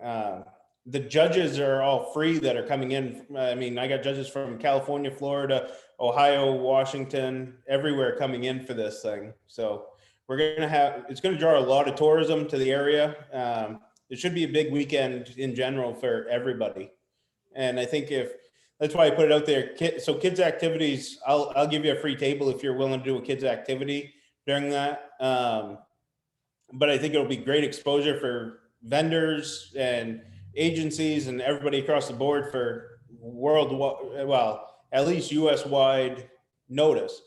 the judges are all free that are coming in. I got judges from California, Florida, Ohio, Washington, everywhere coming in for this thing. So it's going to draw a lot of tourism to the area. It should be a big weekend in general for everybody. And I think that's why I put it out there. So kids activities, I'll give you a free table if you're willing to do a kids activity during that. But I think it'll be great exposure for vendors and agencies and everybody across the board for at least US wide notice.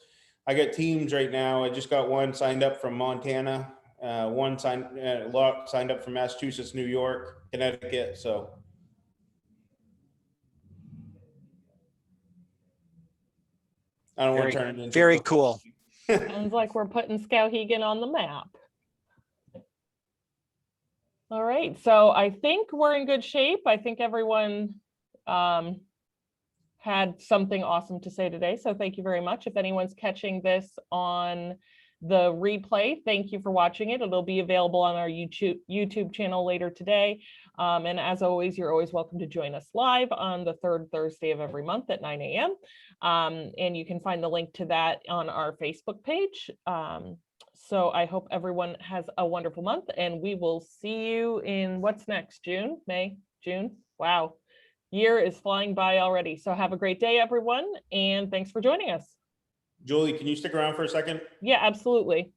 I got teams right now. I just got one signed up from Montana. One signed up from Massachusetts, New York, Connecticut. So I don't want to turn it into very cool. Sounds like we're putting Skowhegan on the map. All right, so I think we're in good shape. I think everyone has had something awesome to say today. So thank you very much. If anyone's catching this on the replay, thank you for watching it. It'll be available on our YouTube channel later today. And as always, you're always welcome to join us live on the third Thursday of every month at 9 a.m. And you can find the link to that on our Facebook page. So I hope everyone has a wonderful month, and we will see you in what's next, June, May, June. Wow, year is flying by already. So have a great day, everyone, and thanks for joining us. Julie, can you stick around for a second? Yeah, absolutely.